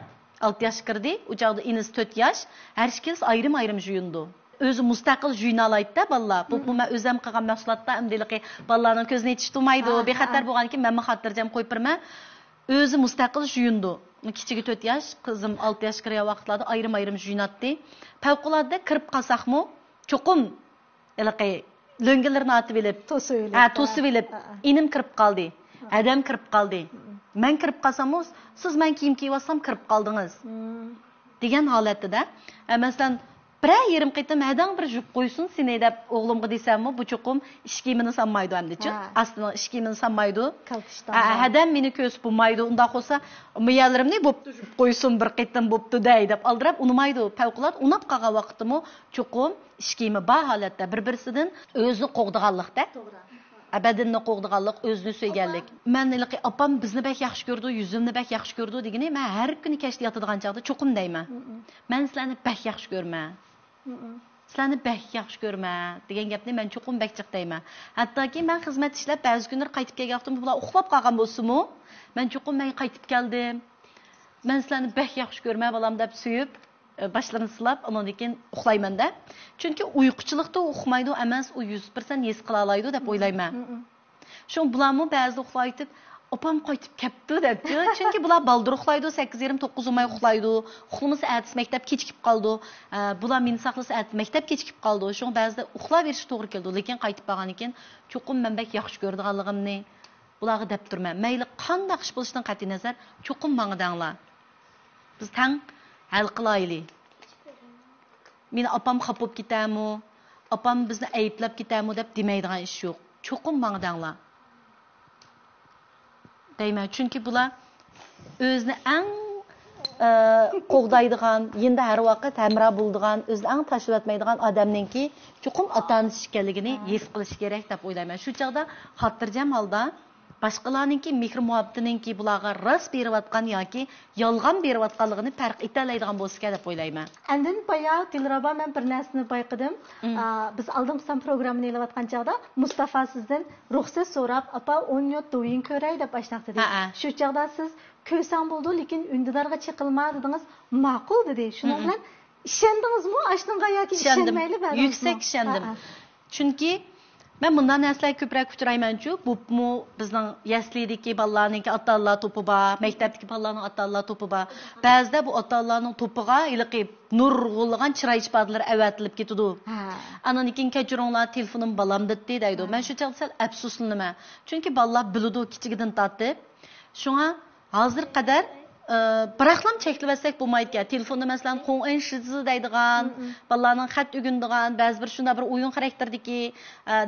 6 yosh kirdi, u chog'da inisi 4 yosh, har ikkisi ayrim juyundi. O'zi mustaqil juyuna oladi-da bolalar. Bu men o'zim qilgan mahsulotda amdiliqi bolalarning ko'zini yetishtirmaydi, bexatar bo'lganki men xotirjam qo'yib birman. O'zi mustaqil juyundi. Kichigi 4 yosh, qizim 6 yosh kirgan vaqtlarda ayrim juyunatdi. Favqulodda kirib qolsaqmi, cho'qim iliqi lo'ngalarni otib olib, to'sib olib, inim kirib qoldi. Adam kirib qoldi. Men kirib qolsam, siz men kiyim kiyib olsam kirib qoldingiz. Degan holatda, masalan, bir yerim qitim hadan bir jup qo'ysin seni deb o'g'limga desammi, bu cho'qim ish kiyimini sanmaydi hamdi-chi. Aslida ish kiyimini sanmaydi. Hadan meni ko'z bo'lmaydi. Unda qo'sa, miyalarimni bo'pti jup qo'ysin bir qitim bo'pti dey deb aldirab unmaydi. Favqulod unab qolgan vaqtimi cho'qim ish kiyimi bor holatda bir-birsidan o'zi qo'g'diganlikda. Abadinni qo'g'diganlik, o'zini suyganlik. Men opam bizni bak yaxshi ko'rdi, yuzimni bak yaxshi ko'rdi degani, men har kuni kechda yotadigan chaqda cho'qim deyman. Men sizlarni bak yaxshi ko'rman. Sizlarni bak yaxshi ko'rman degan gapni men cho'qim bak chiq deyman. Hattoki men xizmat ishlab ba'zi kunlar qaytib kelgan vaqtim bular uxlab qolgan bo'lsa-mu, men cho'qim men qaytib keldim. Men sizlarni bak yaxshi ko'rman balam deb suyib başlarını silab, ondan keyin uxlayman-da. Chunki uyquchilikda uxmaydi emas, u 100% his qila oladi deb o'ylayman. Shu bularmi ba'zi uxlaydi, opam qaytib kelibdi debdi. Chunki bular baldir uxlaydi, 8:30-9 umay uxlaydi. Uxlamasa ertasi maktab kechikib qoldi. Bular meni saqlasa ertasi maktab kechikib qoldi. Shu ba'zida uxlab berish to'g'ri keldi, lekin qaytib qolgan ekan, cho'qim men bak yaxshi ko'rdiganligimni bularga deb turman. Mayli qanday ish bo'lishidan qat'iy nazar, cho'qim menga danglar. Biz tang hal qilayli. Meni opam xafa bo'lib ketami, opam bizni ayblab ketami deb demaydigan ish yo'q. Cho'qim menga danglar. Deyman, chunki bular o'zini eng qo'g'daydigan, endi har vaqt hamra bo'ladigan, o'zini eng tashlab etmaydigan odamningki, cho'qim ota-onasi ekanligini his qilish kerak deb o'ylayman. Shu chaqda xotirjam holda boshqalarninki mehr muhabbatiningki bularga rost berayotgan yoki yolg'on berayotganligini farq etalaydigan bo'lsa kerak deb o'ylayman. Andin baya Dilraba men bir narsani bayqadim. Biz oldin qisam programmani elayotgan chaqda Mustafa sizdan ruxsat so'rab, "Apa 10 minut do'yin ko'ray" deb boshladi. Shu chaqda siz ko'rsam bo'ldi, lekin undilarga chiqilma dedingiz, ma'qul dedi. Shuning bilan ishondingizmi? Ashunga yoki ishonmayli bari. Yuksak ishondim. Chunki men bundan narsalarga ko'proq uchrayman-ku, bu bizning yaslidagi bolalarning ota-onalar to'pi bor, maktabdagi bolalarning ota-onalar to'pi bor. Ba'zida bu ota-onalarning to'piga iliqi nurg'ulg'an chiroy ifodalar avatilib ketadi. Anan keyin kechiringlar, telefonim balam dedi deydi. Men shu chaqda sal afsuslanaman. Chunki bolalar biladi kichigidan tortib. Shunga hozir qadar Bıraxlam çəkləvəsək bu maytga. Telefonda məsələn qo'ng'in shizi deydigan, balalarning xat o'gindigan, ba'zi bir shunda bir o'yin xarakterdagi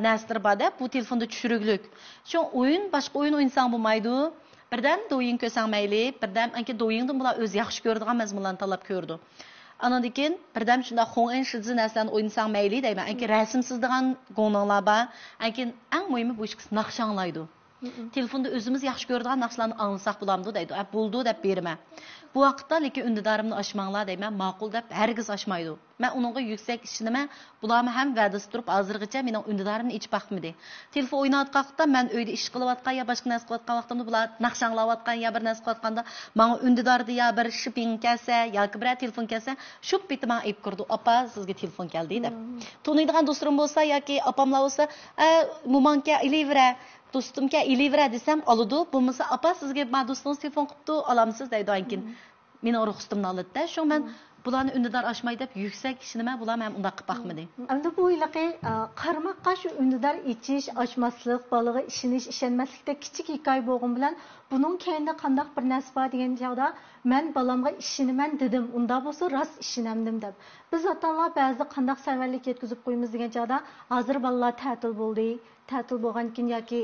narsalar bor-da, bu telefonda tushiruglik. Shu o'yin boshqa o'yin o'ynasan bo'lmaydi. Birdan do'yin ko'rsang mayli, birdan anki do'yingdan bular o'zi yaxshi ko'radigan mazmunlarni tanlab ko'rdi. Andan keyin birdan shunda qo'ng'in shizi narsalarni o'ynasang mayli deyman. Anki rasmsiz degan qo'ng'inlar bor. Anki eng muhimi bu ishni naqshanglaydi. Telefonda o'zimiz yaxshi ko'radigan narsalarni anglasak bo'lamdi deydi. Bo'ldi deb beraman. Bu vaqtda lekin undidarimni oshmanglar deyman, ma'qul deb hargiz oshmaydi. Men uningga yuksak ishinaman, bularni ham va'dasi turib, hozirgacha mening undidarimni ichib baxmidi. Telefon o'ynayotgan vaqtda men uyda ish qilayotgan yo boshqa narsa qilayotgan vaqtimda bular naqshanglayotgan yo bir narsa qilayotganda, menga undidarda yo bir shipping kelsa yoki bir telefon kelsa, shu bitta men aytib ko'rdi, "Opa, sizga telefon keldi" deb. Tuniydigan do'stlarim bo'lsa yoki opamlar bo'lsa, "Mumanka ilivra do'stimga ilivra desam oladi. Bo'lmasa apa sizga men do'stingiz telefon qilibdi, olamsiz deydi ankin. Meni ruxsatimni oladi-da. Shu men bularni undidar oshmay deb yuksak ishini bular ham undaq qilib baxmidi. Endi bu yilqi qarmoqqa shu undidar ichish, ochmaslik, bolaga ishonish, ishonmaslikda kichik hikoya bo'lgan bilan buning keyinda qandaq bir narsa bor degan joyda men bolamga ishonaman dedim. Unda bo'lsa rost ishonamdim deb. Biz ota-onalar ba'zi qandaq savallik yetkazib qo'yamiz degan joyda hozir bolalar ta'til bo'ldi. Ta'til bo'lgan keyin yoki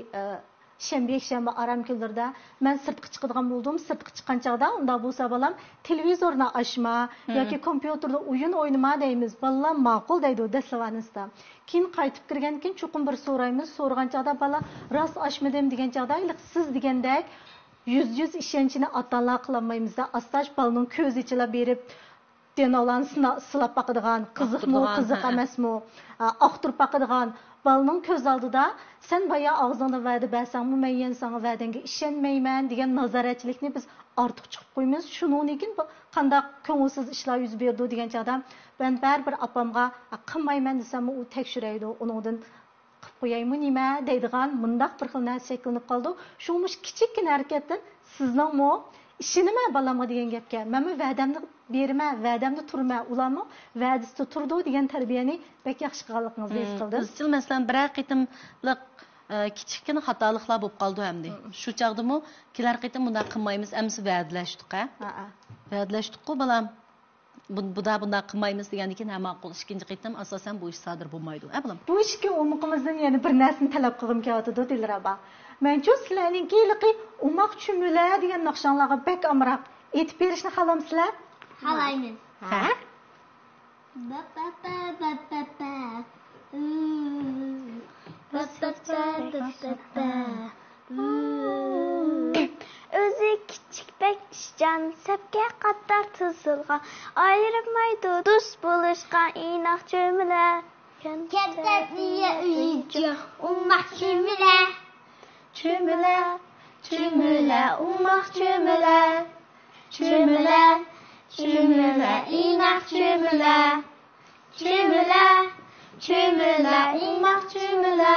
shanba aram kunlarda men sirtqa chiqadigan bo'ldim. Sirtqa chiqqan chaqda unda bo'lsa bolam televizorni ochma yoki kompyuterda o'yin o'ynama deymiz. Bolalar ma'qul deydi daslavanizda. Keyin qaytib kirgan keyin chuqur bir so'raymiz. So'rgan chaqda bola rost ochmadim degan chaqda siz degandek yüz ishonchini ota-onalar qilolmaymizda. Astash bolaning ko'z ichila berib deno'lansini silab baqadigan, qiziqmi, qiziq emasmi, oqtirib baqadigan balaning ko'z oldida sen baya og'zingda va'da bersanmi, men yana senga va'dangga ishonmayman degan nazoratchilikni biz ortiq chiqib qo'yamiz. Shuning uchun qanday ko'ngilsiz ishlar yuz berdi degan chaqda men baribir opamga qilmayman desam u tekshiraydi, uningdan qilib qo'yaymi nima deydigan mundaq bir xil narsa shakllanib qoldi. Shumush kichikgina harakatdan sizningmi ishonima balamga degan gapga. Men va'damni berma, va'damda turma, ularni va'dasida turdi degan tarbiyani bek yaxshi qilganligingizni his qildim. Izchil masalan bir qitimliq kichikgina xatoliklar bo'lib qoldi hamdi. Shu chaqdimi kelar qitim bunday qilmaymiz, amsi va'dalashdik-a? Va'dalashdik-ku balam. Bunda qilmaymiz degandan keyin ham ma'qul. Ikkinchi qitim asosan bu ish sodir bo'lmaydi. Balam. Bu ishga umuqimizdan yana bir narsani talab qilgim kelyapti, Dilraba. Menchu sizlarninki yiliqi umoq chumula degan naqshonlarga bek amroq aytib berishni xohlamsizlar? Xohlaymiz. Ha? O'zi kichik bek ishchan sapga qattar tizilgan ayirmaydi do'st bo'lishgan inoq chumula Katta niya uyinchi umoq chumula chumula chumula umoq chumula chumula chumula inoq chumula chumula chumula umoq chumula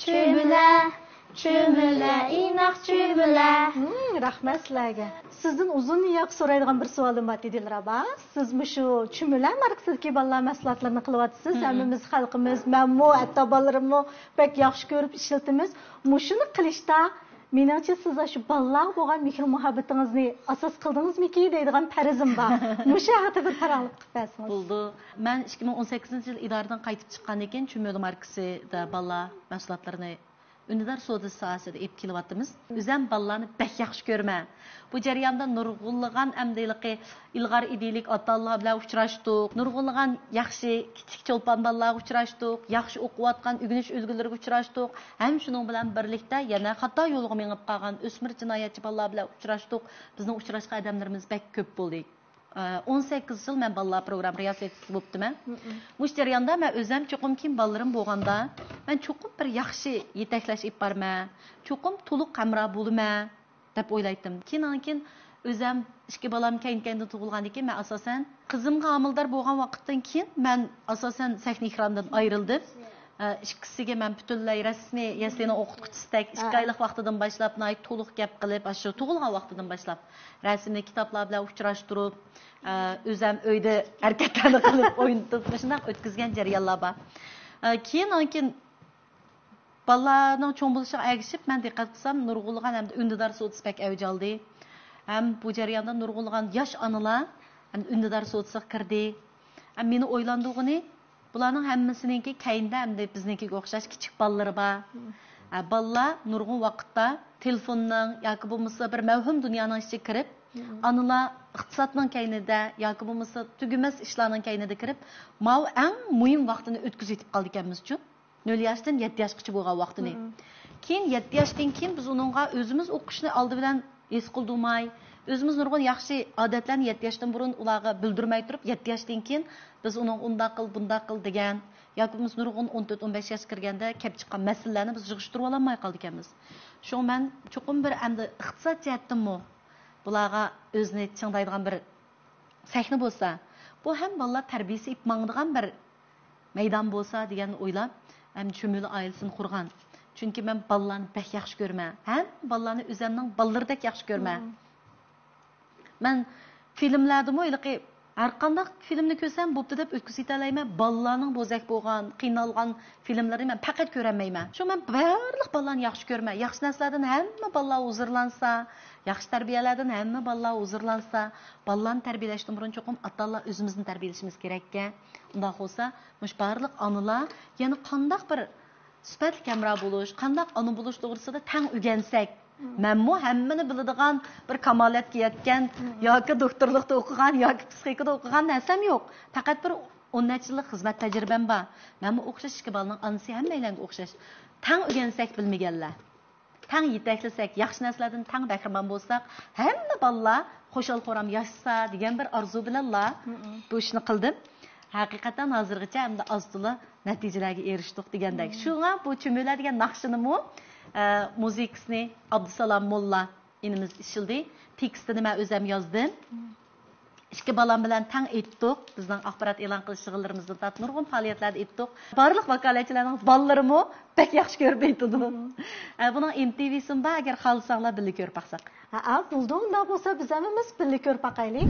chumula chumula inoq chumula. Rahmat sizlarga. Sizdan uzun yoq so'raydigan bir savolim bor Dilraba. Siz shu chumula marksidagi bolalar mahsulotlarini qilyapsiz. Hammamiz xalqimiz, menmi, hatto bolalarimni bek yaxshi ko'rib ishlatamiz. Mushuni qilishda menimcha siz shu bolalar bo'lgan mehr muhabbatingizni asos qildingizmi-ki deydigan farzim bor. Mushu haqida bir parangliq qilib bersangiz. Bo'ldi. Men 2018-yil idoradan qaytib chiqqandan keyin chumula markasida bolalar mahsulotlarini Ündidar so'dasi sohasida ep kelyapmiz. O'zim bolalarni bek yaxshi ko'raman. Bu jarayonda nurg'unlagan amdiliqi ilg'or idilik ota-onalar bilan uchrashdik. Nurg'unlagan yaxshi kichik cho'lpon bolalarga uchrashdik. Yaxshi o'qiyotgan o'rganish ulgurlariga uchrashdik. Ham shuning bilan birlikda yana xato yo'lga mengib qolgan o'smir jinoyatchi bolalar bilan uchrashdik. Bizning uchrashgan odamlarimiz bek ko'p bo'ldi. 18 yıl mən balalar proqram riyasətçisi bo'libdiman. Bu jarayonda mən özüm çoxum kim ballarım bo'lganda, mən çoxum bir yaxshi yetaklash ib barman, çoxum to'liq qamra bo'laman deb o'ylaydim. Keyin özüm ikki balam keyin tug'ilgandan keyin mən asosan qizimga homildor bo'lgan vaqtdan keyin mən asosan sahna ekranidan ayrildim. İkisiga men butunlay rasmiy yaslini o'qituvchisidek 2 oylik vaqtidan boshlab to'liq gap qilib, shu tug'ilgan vaqtidan boshlab rasmli kitoblar bilan uchrashtirib, o'zim uyda harakatlarni qilib, o'ynatib, shunday o'tkazgan jarayonlar bor. Keyin bolalarning cho'ng bo'lishiga ergishib, men diqqat qilsam, nurg'ulg'an hamda undidor so'tsi pek avj oldi. Ham bu jarayonda nurg'ulg'an yosh onalar ham undidor so'tsiga kirdi. Meni o'ylandig'ini bularning hammasininki kayinda hamda biznikiga o'xshash kichik bolalar bor. Bolalar nurg'un vaqtda telefonning yoki bo'lmasa bir mavhum dunyoning ichiga kirib, analar iqtisodning kaynida yoki bo'lmasa tugumas ishlarning kaynida kirib, mau eng muhim vaqtini o'tkazib yetib qoldik ekanmiz-ku. 0 yoshdan 7 yoshgacha bo'lgan vaqtini. Keyin 7 yoshdan keyin biz uningga o'zimiz o'qishni oldi bilan his qildirmay, o'zimiz nurg'un yaxshi odatlarni 7 yoshdan burun ularga bildirmay turib, 7 yoshdan keyin biz uning unda qil, bunda qil degan yoki biz nurg'un 14-15 yoshga kirganda kelib chiqqan masalalarni biz yig'ishtirib olmay qoldik ekanmiz. Shu men cho'qim bir endi iqtisod jihatdanmi bularga o'zini chingdaydigan bir sahna bo'lsa, bu ham bolalar tarbiyasi ip mangdigan bir maydon bo'lsa degan o'ylab, ham cho'mil oilasini qurgan. Chunki men bolalarni pek yaxshi ko'raman. Ham bolalarni o'zimning bolalaridek yaxshi ko'raman. Men filmlardami ilqi har qanday filmni ko'rsam bo'pti deb o'tkazib yetalayman. Bolalarning bo'zak bo'lgan, qiynalgan filmlarni men faqat ko'ramayman. Shu men barliq bolalarni yaxshi ko'raman. Yaxshi narsalardan hamma bolalar huzurlansa, yaxshi tarbiyalardan hamma bolalar huzurlansa, bolalarni tarbiyalashdan burun cho'qim ota-onalar o'zimizni tarbiyalashimiz kerak-ku. Unday bo'lsa, mush barliq onalar yana qanday bir sifatli kamera bo'lish, qanday ona bo'lish to'g'risida tang o'rgansak, menmu hammani biladigan bir kamolatga yetgan yoki doktorlikda o'qigan yoki psixikada o'qigan narsam yo'q. Faqat bir 10 yillik xizmat tajribam bor. Menmu o'xshash ikki bolaning onasi hammalarga o'xshash. Tang o'rgansak bilmaganlar. Tang yetaklasak, yaxshi narsalardan tang bahramand bo'lsak, hamma bolalar xo'shal-xo'ram yashasa degan bir orzu bilanlar bu ishni qildim. Haqiqatan hozirgacha hamda ozdila natijalarga erishdik degandek. Shunga bu cho'millar degan naqshinimi muzikasini Abdusalom Molla inimiz ishildi. Tekstini men o'zim yozdim. İki balam bilan tang etdik. Bizning axborot e'lon qilish shug'ullarimizda tat nurg'un faoliyatlarda etdik. Barliq vakolatchilarning bollarimi pek yaxshi ko'rib aytdi. Buning MTV'sin bor, agar xohlasanglar birga ko'rib baqsak. Bo'ldi, unda bo'lsa biz hamimiz birga ko'rib baqaylik.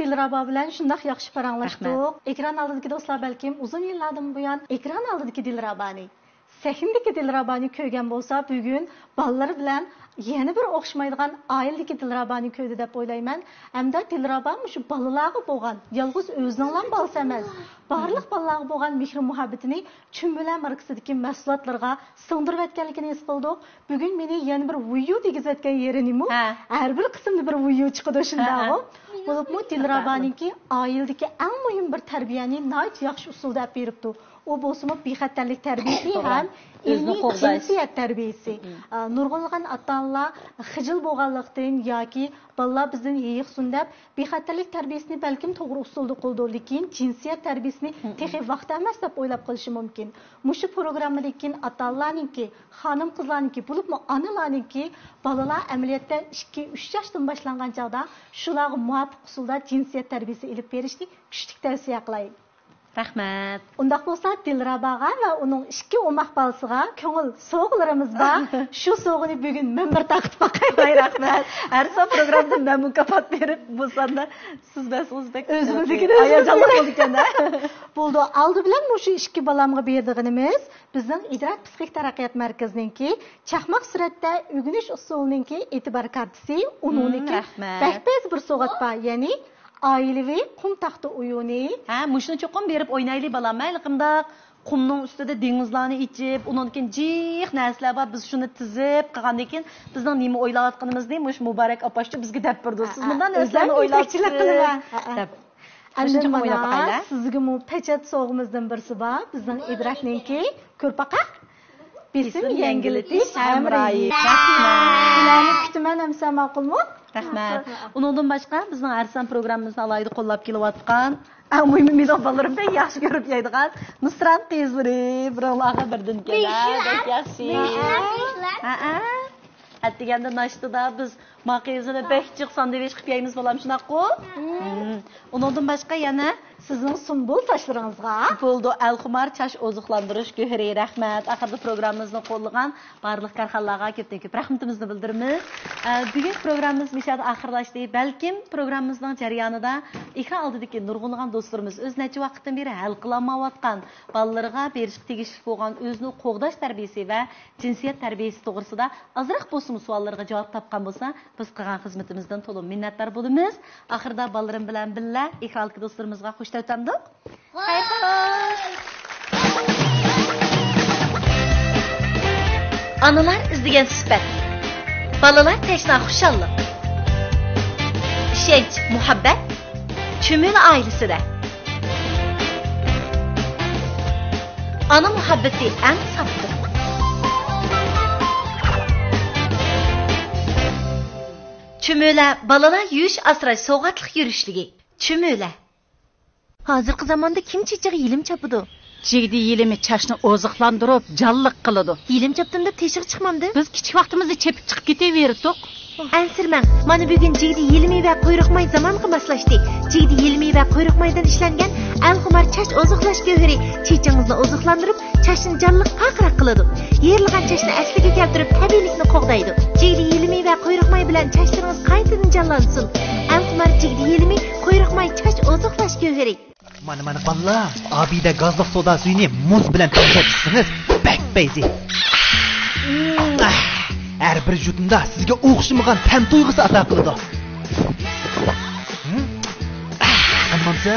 Dilrabo bilan shunday yaxshi paranglashdik. Ekran oldidagi do'stlar balkim uzun yillardan buyon ekran oldidagi Dilraboni Sahindagi Dilrabani ko'rgan bo'lsa, bugun bolalar bilan yana bir o'xshamaydigan oiladagi Dilrabani ko'rdi deb o'ylayman. Hamda Dilraba shu bolalarga bo'lgan, yolg'iz o'zining bolasi emas, barliq bolalarga bo'lgan mehr muhabbatini Chumbular markazidagi mahsulotlarga singdirib etganligini his qildik. Bugun meni yana bir video tegizayotgan yerini-mu, har bir qismda bir video chiqadi shunday. Bo'libmi Dilrabaniki oiladagi eng muhim bir tarbiyani nihoyat yaxshi usulda beribdi. O bo'lsa bexatarlik tarbiyasi ham ilmiy jinsiyat tarbiyasi. Nurg'unlagan ota-onalar xijil bo'lganlikdan yoki bolalar bizdan yeyiksin deb bexatarlik tarbiyasini balkim to'g'ri usulda qildi, lekin jinsiyat tarbiyasini texi vaqt emas deb o'ylab qolishi mumkin. Mushu programmadagi ota-onalarniki, xonim qizlarniki, bo'libmi onalarniki bolalar amaliyotda 2-3 yoshdan boshlangan chog'da shularga muvofiq usulda jinsiyat tarbiyasi ilib berishni kuchli tavsiya qilaman. Rahmat. Undaq bo'lsa Dilrabaga va uning 2 o'maq balasiga ko'ngil so'g'larimiz bor. Shu so'g'ini bugun men bir taqib baqay. Rahmat. Har son programda men mukofot berib bo'lsanda siz o'zbek o'zimizniki hayajonli bo'ldi ekan-da. Bo'ldi. Oldi bilan shu 2 balamga berdig'inimiz bizning idrok psixik taraqqiyot markazininki chaqmoq suratda o'rganish usulininki e'tibor kartasi uniniki bakbez bir so'g'at bor, ya'ni oilaviy qum taxta o'yini. Mushuni cho'qim berib o'ynaylik balam. Mayliqimda qumning ustida dengizlarni ichib, undan keyin jiq narsalar bor, biz shuni tizib qilgandan keyin bizning nima o'ylayotganimizni mush Muborak opashcha bizga deb berdi. Siz bundan narsalarni o'ylashchilik qilaman. Ana sizga mu pechat so'g'imizdan birisi bor. Bizning idrokninki ko'rpaqa Bisim yengilitish hamroyi. Ularni kutaman hamsa ma'qulmi? Rahmat. Undan boshqa bizning Arsan programmamizni alayda qo'llab kelayotgan, umumiy mehmonlarim ben yaxshi ko'rib yeydigan Nusrat qizlari birovlarga birdan keladi. Yaxshi. Atdiganda naştıda biz maqizini behçiq sandviç qilib yeymiz bolam shunaqo. Undan boshqa yana sizning sumbul saçlarınızga bo'ldi Al-Xumar chash oziqlantirish go'hri rahmat. Axirda programmamizni qo'llagan barliq korxonalarga ko'p rahmatimizni bildiramiz. Bugun programmamiz mishada oxirlashdi. Balkim programmamizning jarayonida ekran oldidagi nurg'unlagan do'stlarimiz o'z necha vaqtdan beri hal qilinmayotgan bolalarga berish tegishli bo'lgan o'zini qo'g'dash tarbiyasi va jinsiyat tarbiyasi to'g'risida azroq bo'lsin savollarga javob topgan bo'lsa, biz qilgan xizmatimizdan to'liq minnatdor bo'lamiz. Oxirda bolalarim bilan birga ekrandagi do'stlarimizga xush o'tamdik. Analar izlagan sifat. Balalar tashna xushallik. Ishonch, muhabbat Chumul oilasida. Ana muhabbati eng safdir. Chumula balalar yuyish asrash sovg'atlik yurishligi. Chumula. Hozirgi zamonda kim chechiga yilim chapidi? Jigdi yilimi chashni oziqlantirib, jalliq qiladi. Yilim chapdimda teshig chiqmamdi. Biz kichik vaqtimizda chepib chiqib ketaverdik. Ansirmang, mana bugun jigdi yilimi va quyruq may zamonga moslashdi. Jigdi yilimi va quyruq maydan ishlangan Al-Xumar chash oziqlash go'hri chechingizni oziqlantirib, chashni jalliq qaqraq qiladi. Yerilgan chashni asliga keltirib, tabiiylikni qo'g'daydi. Jigdi yilimi va quyruq may bilan chashlaringiz qaytadan jallansin. Al-Xumar jigdi yilimi quyruq may chash oziqlash go'hri. Mana ballar, abida gazliq soda suyini muz bilan to'ldirsangiz, bakbayzi. Har bir yutumda sizga o'xshamagan tan tuyg'usi ato qiladi. Ammamsa,